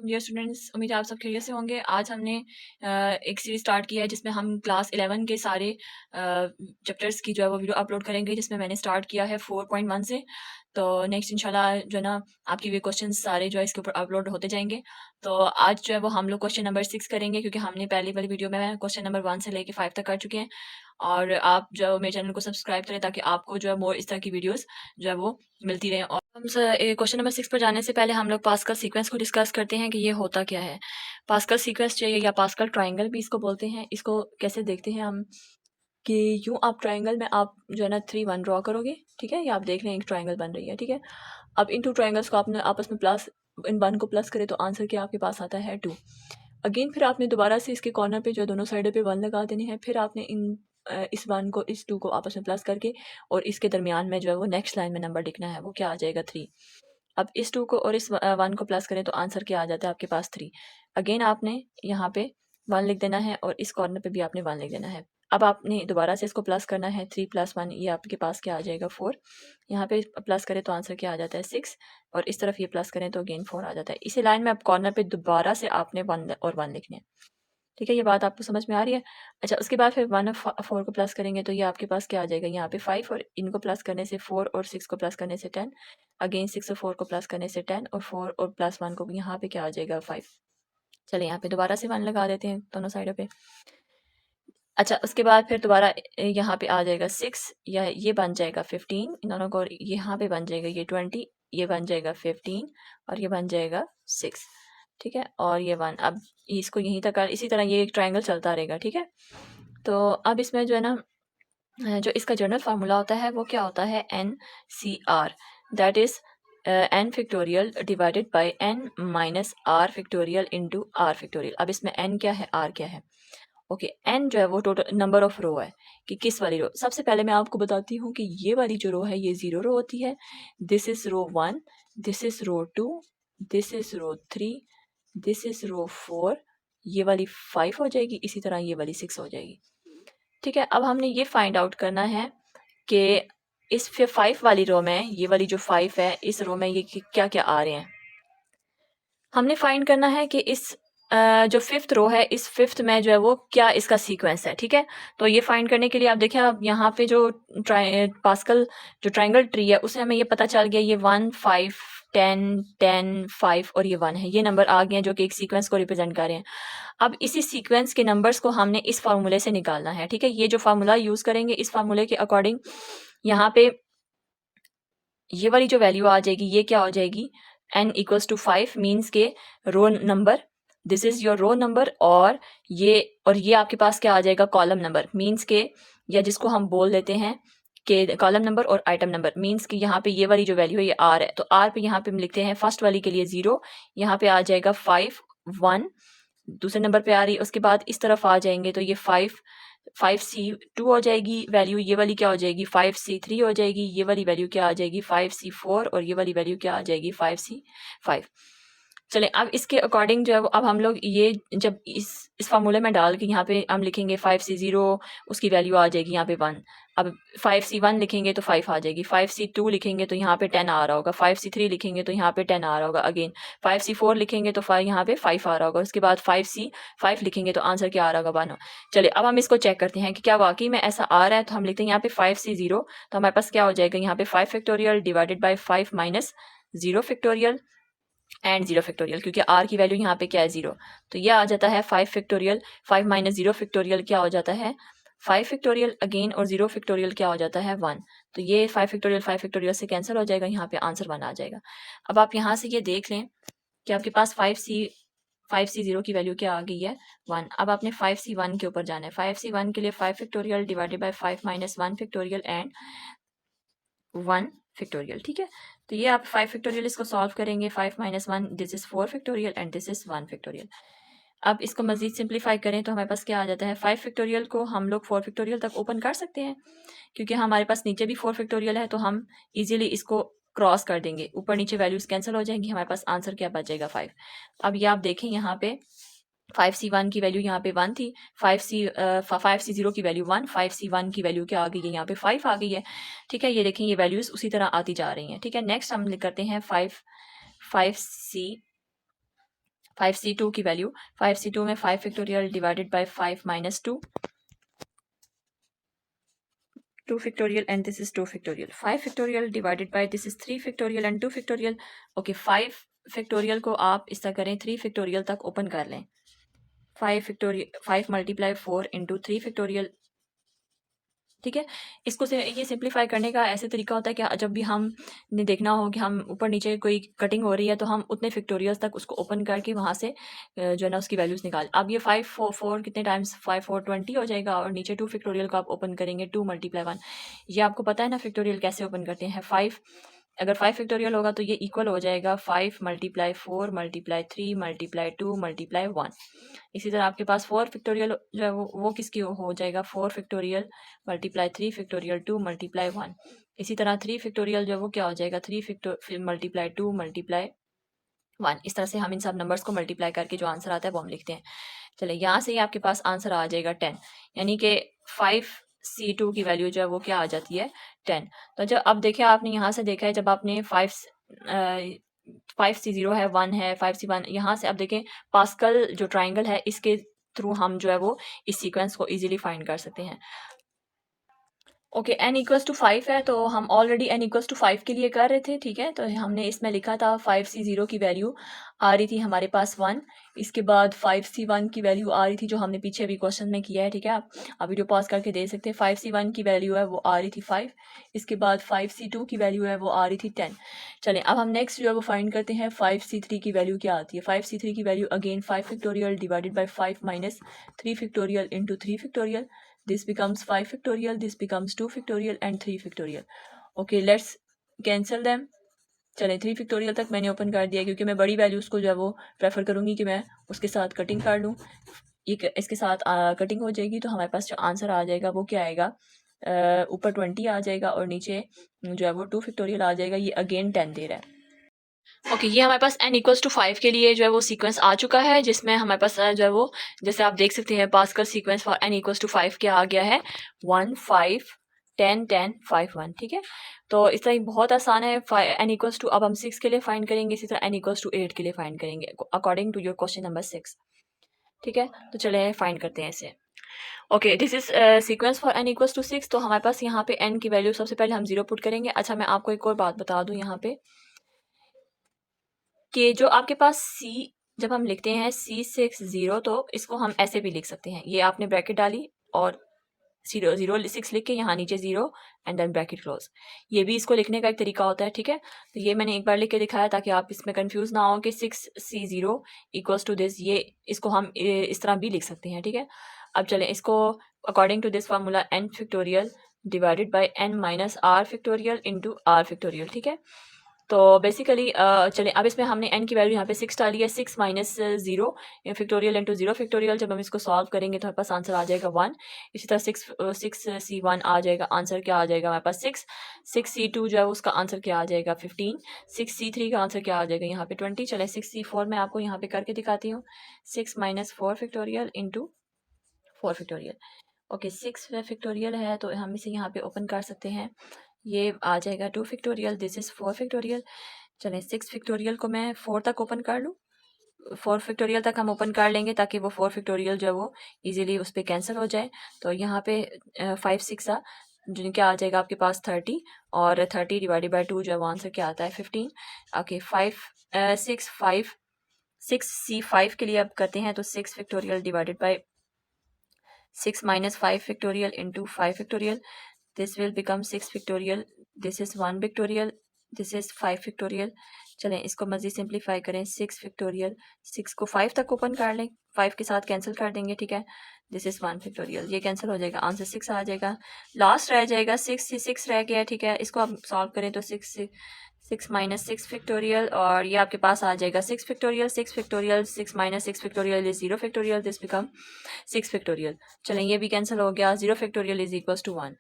Dear students, उम्मीद है आप सब खैरियत से होंगे। आज हमने एक सीरीज़ स्टार्ट किया है जिसमें हम क्लास 11 के सारे चैप्टर्स की जो है वो वीडियो अपलोड करेंगे, जिसमें मैंने स्टार्ट किया है 4.1 से। तो नेक्स्ट इंशाल्लाह जो है ना आपके ये क्वेश्चंस सारे जो है इसके ऊपर अपलोड होते जाएंगे। तो आज जो है वो हम लोग क्वेश्चन नंबर 6 करेंगे, क्योंकि हमने पहली वाली वीडियो में क्वेश्चन नंबर 1 से लेके 5 तक कर चुके हैं। और आप जो है मेरे चैनल को सब्सक्राइब करें ताकि आपको जो है मोर इस तरह की वीडियोस जो है वो मिलती रहें। और हम क्वेश्चन नंबर 6 पर जाने से पहले हम लोग पास्कल सीक्वेंस को डिस्कस करते हैं कि ये होता क्या है। पास्कल सीक्वेंस चाहिए या पास्कल ट्रायंगल भी इसको बोलते हैं। इसको कैसे देखते हैं हम कि यूँ आप ट्रायंगल में आप जो है ना 3 1 ड्रॉ करोगे, ठीक है? ये आप देख रहे हैं एक ट्रायंगल बन रही है, ठीक है? अब इन 2 ट्रायंगल्स को आपने आपस में प्लस इन 1 को प्लस करें तो आंसर क्या आपके पास आता है 2। अगेन फिर आपने दोबारा से इसके कॉर्नर पे जो है दोनों साइडों पे 1 लगा देने हैं। फिर आपने इस 1 को इस 2 को आपस में प्लस करके और इसके दरमियान में जो है वो नेक्स्ट लाइन में नंबर लिखना है, वो क्या आ जाएगा 3। अब इस 2 को और इस 1 को प्लस करें तो आंसर क्या आ जाता है आपके पास 3। अगेन आपने यहाँ पे 1 लिख देना है और इस कॉर्नर पे भी आपने 1 लिख देना है। अब आपने दोबारा से इसको प्लस करना है, 3 + 1 ये आपके पास क्या आ जाएगा 4। यहाँ पे प्लस करें तो आंसर क्या आ जाता है 6 और इस तरफ ये प्लस करें तो अगेन 4 आ जाता है। इसी लाइन में अब कॉर्नर पे दोबारा से आपने 1 और 1 लिखने हैं। ठीक है, ये बात आपको समझ में आ रही है? अच्छा, उसके बाद फिर 1 और 4 को प्लस करेंगे तो ये आपके पास क्या आ जाएगा, यहाँ पे 5 और इनको प्लस करने से 4 और 6 को प्लस करने से 10। अगेन 6 और 4 को प्लस करने से 10 और 4 और प्लस 1 को यहाँ पे क्या आ जाएगा 5। चलिए यहाँ पे दोबारा से 1 लगा देते हैं दोनों साइडों पे। अच्छा, उसके बाद फिर दोबारा यहाँ पे आ जाएगा 6 या ये बन जाएगा 15, इन दोनों को, और यहाँ पे बन जाएगा ये 20, ये बन जाएगा 15 और ये बन जाएगा 6। ठीक है, और ये 1। अब इसको यहीं तक इसी तरह ये एक ट्रायंगल चलता रहेगा। ठीक है, तो अब इसमें जो है ना जो इसका जनरल फार्मूला होता है वो क्या होता है, NCR, that is n factorial divided by n minus r factorial into r factorial. अब इसमें n क्या है, r क्या है? ओके, n जो है वो टोटल नंबर ऑफ रो है कि किस वाली रो। सबसे पहले मैं आपको बताती हूँ कि ये वाली जो रो है ये 0 रो होती है। This is row 1, this is row 2, this is row 3, this is row 4, ये वाली 5 हो जाएगी, इसी तरह ये वाली 6 हो जाएगी। ठीक है, अब हमने ये फाइंड आउट करना है कि इस 5 वाली रो में, ये वाली जो 5 है इस रो में ये क्या क्या आ रहे हैं। हमने फाइंड करना है कि इस जो 5th रो है इस 5th में जो है वो क्या इसका सीक्वेंस है। ठीक है, तो ये फाइंड करने के लिए आप देखें, अब यहाँ पे जो पास्कल जो ट्रायंगल ट्री है उससे हमें ये पता चल गया, ये 1 5 10 10 5 और ये 1 है, ये नंबर आ गए हैं जो कि एक सीक्वेंस को रिप्रेजेंट कर रहे हैं। अब इसी सीक्वेंस के नंबर्स को हमने इस फार्मूले से निकालना है। ठीक है, ये जो फार्मूला यूज करेंगे इस फार्मूले के अकॉर्डिंग यहाँ पे ये वाली जो वैल्यू आ जाएगी ये क्या हो जाएगी, n इक्वल्स टू 5 मीन्स के row number, this is your row number, और ये आपके पास क्या आ जाएगा, कॉलम नंबर मीन्स के, या जिसको हम बोल देते हैं कि कॉलम नंबर और आइटम नंबर मीन्स कि यहाँ पे ये वाली जो वैल्यू है ये r है, तो r पे यहाँ पे हम लिखते हैं फर्स्ट वाली के लिए 0, यहाँ पे आ जाएगा 5 1, दूसरे नंबर पे आ रही है, उसके बाद इस तरफ आ जाएंगे तो ये 5C2 हो जाएगी वैल्यू, ये वाली क्या हो जाएगी 5C3 हो जाएगी, ये वाली वैल्यू क्या आ जाएगी 5C4 और ये वाली वैल्यू क्या आ जाएगी 5C5। चलें, अब इसके अकॉर्डिंग जो है अब हम लोग ये जब इस फार्मूले में डाल के यहाँ पे हम लिखेंगे 5C0, उसकी वैल्यू आ जाएगी यहाँ पे 1। अब 5C1 लिखेंगे तो 5 आ जाएगी, 5C2 लिखेंगे तो यहाँ पे 10 आ रहा होगा, 5C3 लिखेंगे तो यहाँ पे 10 आ रहा होगा, अगेन 5C4 लिखेंगे तो यहाँ पे 5 आ रहा होगा, उसके बाद 5C5 लिखेंगे तो आंसर क्या आ रहा होगा 1। चलिए अब हम इसको चेक करते हैं कि क्या वाकई में ऐसा आ रहा है। तो हम लिखते हैं यहाँ पे 5C0, तो हमारे पास क्या हो जाएगा यहाँ पे 5 factorial divided by 5 minus 0 factorial and 0 factorial, क्योंकि r की वैल्यू यहाँ पे क्या है 0, तो ये आ जाता है 5 फैक्टोरियल, 5 माइनस 0 फैक्टोरियल क्या हो जाता है 5 फैक्टोरियल अगेन, और 0 फैक्टोरियल क्या हो जाता है 1। तो ये 5 फैक्टोरियल से कैंसिल हो जाएगा, यहाँ पे आंसर 1 आ जाएगा। अब आप यहाँ से ये देख लें कि आपके पास 5C0 की वैल्यू क्या आ गई है 1। अब आपने 5C1 के ऊपर जाना है, 5C1 के लिए 5 factorial divided by 5 minus 1 factorial and 1 factorial. ठीक है, तो ये आप 5 फैक्टोरियल इसको सॉल्व करेंगे, 5 minus 1 this is 4 factorial and this is 1 factorial. अब इसको मजीद सिंप्लीफाई करें तो हमारे पास क्या आ जाता है, 5 फैक्टोरियल को हम लोग 4 फैक्टोरियल तक ओपन कर सकते हैं, क्योंकि हमारे पास नीचे भी 4 फैक्टोरियल है, तो हम इजीली इसको क्रॉस कर देंगे, ऊपर नीचे वैल्यूज कैंसिल हो जाएंगी, हमारे पास आंसर क्या बचेगा 5। अब ये आप देखें यहाँ पे 5C1 की वैल्यू यहाँ पे 1 थी, 5C0 की वैल्यू 1, 5C1 की वैल्यू क्या आ गई है यहाँ पे 5 आ गई है। ठीक है, ये देखें ये वैल्यूज उसी तरह आती जा रही हैं। ठीक है, नेक्स्ट हम करते हैं 5C 5c2 की वैल्यू 5c2 में 5 factorial divided by 5 minus 2 2 factorial and this is 2 factorial 5 factorial divided by this is 3 factorial and 2 factorial okay 5 factorial को आप इस तरह करें 3 factorial तक ओपन कर लें 5 factorial 5 मल्टीप्लाई 4 इंटू 3 factorial ठीक है। इसको से ये सिंप्लीफाई करने का ऐसे तरीका होता है कि जब भी हम ने देखना हो कि हम ऊपर नीचे कोई कटिंग हो रही है तो हम उतने फैक्टोरियल्स तक उसको ओपन करके वहाँ से जो है ना उसकी वैल्यूज़ निकाल। अब ये 5 4 कितने टाइम्स 5 4 20 हो जाएगा और नीचे 2 फैक्टोरियल को आप ओपन करेंगे 2 मल्टीप्लाई 1। ये आपको पता है ना फैक्टोरियल कैसे ओपन करते हैं। 5 अगर 5 फैक्टोरियल होगा तो ये इक्वल हो जाएगा 5 मल्टीप्लाई 4 मल्टीप्लाई 3 मल्टीप्लाई 2 मल्टीप्लाई 1। इसी तरह आपके पास 4 फैक्टोरियल जो है वो किसकी हो जाएगा 4 फैक्टोरियल मल्टीप्लाई 3 फैक्टोरियल 2 मल्टीप्लाई 1। इसी तरह 3 फैक्टोरियल जो है वो क्या हो जाएगा 3 मल्टीप्लाई 2 मल्टीप्लाई 1। इस तरह से हम इन सब नंबर्स को मल्टीप्लाई करके जो आंसर आता है वो हम लिखते हैं। चलिए यहाँ से ही आपके पास आंसर आ जाएगा 10 यानी कि 5c2 की वैल्यू जो है वो क्या आ जाती है 10। तो जब अब देखिए आपने यहाँ से देखा है जब आपने 5c0 है 1 है 5c1 यहाँ से अब देखें पास्कल जो ट्राइंगल है इसके थ्रू हम जो है वो इस सीक्वेंस को इजीली फाइंड कर सकते हैं। ओके n इक्वल्स टू 5 है तो हम ऑलरेडी n इक्वल्स टू 5 के लिए कर रहे थे ठीक है। तो हमने इसमें लिखा था 5c0 की वैल्यू आ रही थी हमारे पास 1। इसके बाद 5c1 की वैल्यू आ रही थी जो हमने पीछे अभी क्वेश्चन में किया है ठीक है। आप वीडियो पॉज करके देख सकते हैं 5c1 की वैल्यू है वो आ रही थी 5। इसके बाद 5c2 की वैल्यू है वो आ रही थी 10। चलें अब हम नेक्स्ट जो है वो फाइंड करते हैं 5c3 की वैल्यू क्या आती है। 5c3 की value again 5 factorial divided by 5 minus 3 factorial into 3 factorial. This becomes 5 factorial, this becomes 2 factorial and 3 factorial. Okay, let's cancel them. चलें 3 फैक्टोरियल तक मैंने ओपन कर दिया क्योंकि मैं बड़ी वैल्यूज़ को जो है वो प्रेफर करूँगी कि मैं उसके साथ कटिंग कर लूँ। ये इसके साथ कटिंग हो जाएगी तो हमारे पास जो आंसर आ जाएगा वो क्या आएगा ऊपर 20 आ जाएगा और नीचे जो है वो 2 फैक्टोरियल आ जाएगा। ये अगेन 10 दे रहा है। ओके ये हमारे पास n इक्वल्स टू 5 के लिए जो है वो सीक्वेंस आ चुका है जिसमें हमारे पास जो है वो जैसे आप देख सकते हैं Pascal sequence for n equals to 5 क्या आ गया है 1 5 10 10 5 1 ठीक है। तो इस तरह बहुत आसान है। n इक्वल्स टू अब हम 6 के लिए फाइंड करेंगे इसी तरह n इक्वल्स टू 8 के लिए फाइंड करेंगे according to your question number 6 ठीक है। तो चले फाइंड करते हैं इसे। Okay this is sequence for n equals to 6। तो हमारे पास यहाँ पे n की वैल्यू सबसे पहले हम 0 पुट करेंगे। अच्छा मैं आपको एक और बात बता दूँ यहाँ पे कि जो आपके पास C जब हम लिखते हैं C60 तो इसको हम ऐसे भी लिख सकते हैं। ये आपने ब्रैकेट डाली और 0 लिख के यहाँ नीचे 0 एंड देन ब्रैकेट क्लोज। ये भी इसको लिखने का एक तरीका होता है ठीक है। तो ये मैंने एक बार लिख के दिखाया ताकि आप इसमें कंफ्यूज ना हो कि 6C0 इक्वल्स टू दिस। ये इसको हम इस तरह भी लिख सकते हैं ठीक है। अब चलें इसको according to this formula n factorial divided by n minus r factorial into r factorial ठीक है। तो बेसिकली चलिए अब इसमें हमने n की वैल्यू यहाँ पे 6 डाली है 6 माइनस 0 फैक्टोरियल इंटू 0 फैक्टोरियल। जब हम इसको सॉल्व करेंगे तो हमारे पास आंसर आ जाएगा 1। इसी तरह 6c1 आ जाएगा आंसर क्या आ जाएगा हमारे पास 6 6c2 जो है उसका आंसर क्या आ जाएगा 15 6c3 का आंसर क्या आ जाएगा यहाँ पे 20। चले 6c4 मैं आपको यहाँ पे करके दिखाती हूँ 6 minus 4 factorial into 4 factorial. Okay 6 factorial है तो हम इसे यहाँ पे ओपन कर सकते हैं। ये आ जाएगा 2 फैक्टोरियल दिस इज़ 4 फैक्टोरियल। चलें 6 फैक्टोरियल को मैं 4 तक ओपन कर लूँ। 4 फैक्टोरियल तक हम ओपन कर लेंगे ताकि वो 4 फैक्टोरियल जो है वो इजीली उस पर कैंसिल हो जाए। तो यहाँ पे 5 6 जो क्या आ जाएगा आपके पास 30 और 30 डिवाइडेड बाई 2 जो है वो आंसर क्या आता है 15। ओके 6c5 के लिए अब करते हैं तो 6 factorial divided by 6 minus 5 factorial into 5 factorial. This will become 6 factorial. This is 1 factorial. This is 5 factorial. चलें इसको मज़ीद सिंप्लीफाई करें 6 फैक्टोरियल 6 को 5 तक ओपन कर लें 5 के साथ कैंसिल कर देंगे ठीक है। दिस इज़ 1 फैक्टोरियल ये कैंसिल हो जाएगा आंसर 6 आ जाएगा। लास्ट रह जाएगा 6 रह गया ठीक है। इसको आप सॉल्व करें तो 6 माइनस 6 फैक्टोरियल और ये आपके पास आ जाएगा 6 factorial 6 minus 6 factorial is 0 factorial this become 6 factorial. चलें ये भी कैंसिल हो गया 0 factorial is equals to 1।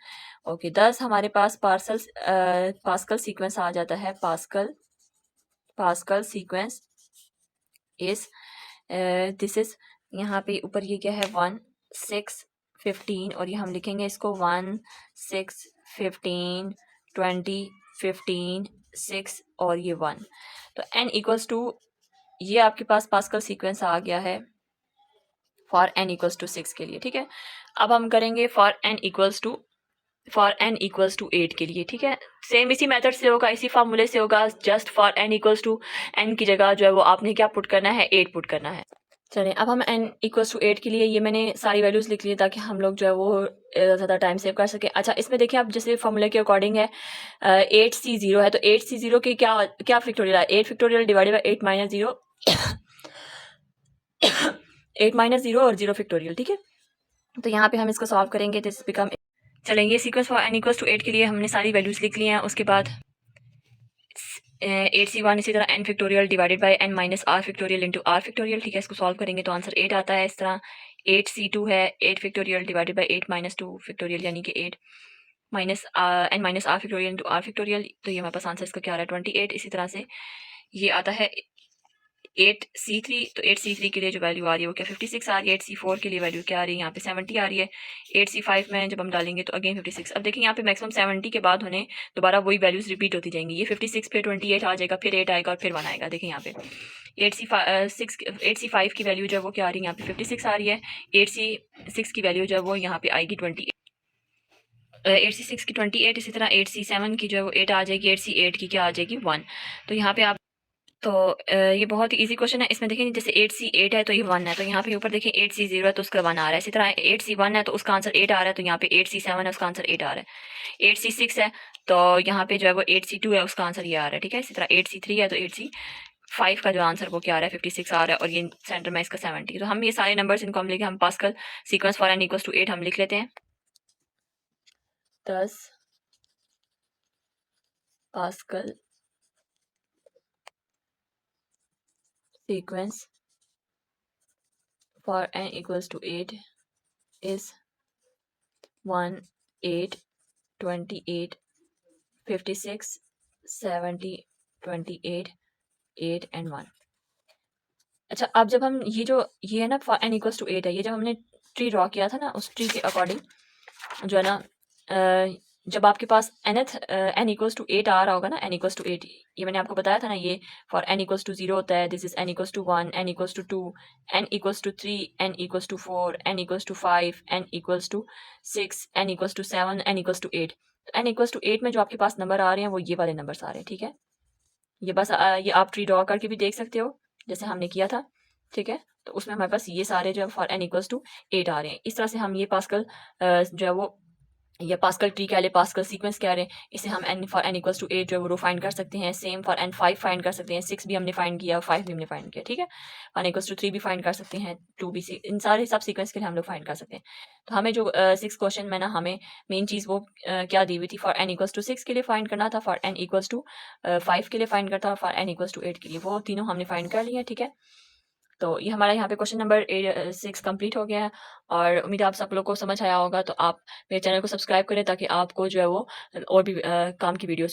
Okay दस हमारे पास पास्कल सीक्वेंस आ जाता है। Pascal sequence is this is यहाँ पे ऊपर ये क्या है 1 6 15 और ये हम लिखेंगे इसको 1 6 15 20 15 6 और ये 1। तो n इक्वल्स टू ये आपके पास पास्कल सीक्वेंस आ गया है फॉर n इक्वल्स टू 6 के लिए, ठीक है। अब हम करेंगे फॉर n इक्वल्स टू 8 के लिए, ठीक है। सेम इसी मेथड से होगा, इसी फार्मूले से होगा, just for n equals to n की जगह जो है वो आपने क्या पुट करना है, 8 पुट करना है। चलें, अब हम n इक्वल्स टू 8 के लिए ये मैंने सारी वैल्यूज़ लिख ली ताकि हम लोग जो है वो ज़्यादा टाइम सेव कर सकें। अच्छा, इसमें देखिए आप जैसे फार्मूले के अकॉर्डिंग है 8c0 है, तो 8c0 की क्या क्या फैक्टोरियल है, 8 factorial divided by 8 minus 0 8 minus 0 और 0 फैक्टोरियल, ठीक है। तो यहाँ पे हम इसको सॉल्व करेंगे, दिस बिकम, चलेंगे sequence for n equals to 8 के लिए हमने सारी वैल्यूज़ लिख ली हैं। उसके बाद 8c1 इसी तरह n factorial divided by n minus r factorial into r factorial, ठीक है। इसको सॉल्व करेंगे तो आंसर 8 आता है। इस तरह 8c2 है 8 factorial divided by 8 minus 2 factorial, यानी कि 8 minus n minus r factorial into r factorial, तो ये हमारे पास आंसर इसका क्या आ रहा है 28। इसी तरह से ये आता है 8c3, तो 8c3 के लिए जो वैल्यू आ रही है वो क्या 56 आ रही है। 8c4 के लिए वैल्यू क्या आ रही है, यहाँ पे 70 आ रही है। 8c5 में जब हम डालेंगे तो अगेन 56। अब देखिए यहाँ पे मैक्सिमम 70 के बाद होने दोबारा वही वैल्यूज रिपीट होती जाएंगी। ये 56 फिर 28 आ जाएगा, फिर 8 आएगा और फिर 1 आएगा। देखिए यहाँ पे 8c5 की वैल्यू जो है वो क्या आ रही है, यहाँ पे 56 आ रही है। 8c6 की वैल्यू जो है वो यहाँ पे आएगी 28, 8c6 की 28। इसी तरह 8c7 की जो है वो 8 आ जाएगी, 8c8 की क्या आ जाएगी 1। तो यहाँ पे आप, तो ये बहुत ही इजी क्वेश्चन है। इसमें देखिए जैसे 8c8 है तो ये 1 है, तो यहाँ पे ऊपर देखिए 8c0 है तो उसका 1 आ रहा है। इसी तरह 8c1 है तो उसका आंसर 8 आ रहा है, तो यहाँ पे 8c7 है उसका आंसर 8 आ रहा है। 8c6 है तो यहाँ पे जो है वो 8c2 है उसका आंसर ये आ रहा है, ठीक है। इसी तरह 8c3 है तो 8c5 का जो आंसर वो क्या आ रहा है 56 आ रहा है, और ये सेंटर में इसका 70। तो हम ये सारे नंबर्स इनको हम लेके हम Pascal sequence for n equals to 8 हम लिख लेते हैं। 10 Pascal sequence for n equals to 8 is 1, 8, 28, 56, 70, 28, 8 and 1। अच्छा, अब जब हम ये है ना for n equals to 8 है, ये जब हमने ट्री ड्रॉ किया था ना, उस ट्री के अकॉर्डिंग जो है ना जब आपके पास n इक्वल्स टू 8 आ रहा होगा ना, n इक्वल्स टू 8, ये मैंने आपको बताया था ना, ये फॉर n इक्वल्स टू 0 होता है, this is n equals to 1, n equals to 2, n equals to 3, n equals to 4, n equals to 5, n equals to 6, n equals to 7, n equals to 8। तो n इक्वल्स टू 8 में जो आपके पास number आ रहे हैं वो ये वाले नंबर्स आ रहे हैं, ठीक है। ये बस ये आप ट्री ड्रॉ करके भी देख सकते हो जैसे हमने किया था, ठीक है। तो उसमें हमारे पास ये सारे जो है फॉर n इक्वल्स टू 8 आ रहे हैं। इस तरह से हम ये पास्कल जो है वो या पास्कल ट्री कह लें, पास्कल सीक्वेंस कह रहे हैं, इसे हम n for n equals to 8 जो है वो रो फाइंड कर सकते हैं। सेम फॉर n 5 फाइंड कर सकते हैं, 6 भी हमने फाइंड किया, 5 भी हमने फाइंड किया, ठीक है। 1 इक्वल्स टू 3 भी फाइंड कर सकते हैं, 2 भी, इन सारे सब सीक्वेंस के लिए हम लोग फाइंड कर सकते हैं। तो हमें जो 6 क्वेश्चन में ना हमें मेन चीज़ वो क्या दी हुई थी, फॉर n इक्वल्स टू 6 के लिए फाइंड करना था, फॉर n इक्वल्स टू 5 के लिए फाइंड करता था, फॉर n इक्वल्स टू 8 के लिए, वो तीनों हमने फाइंड कर लिए, ठीक है। तो ये हमारा यहाँ पे क्वेश्चन नंबर 6 कंप्लीट हो गया है, और उम्मीद है आप सब लोग को समझ आया होगा। तो आप मेरे चैनल को सब्सक्राइब करें ताकि आपको जो है वो और भी काम की वीडियोस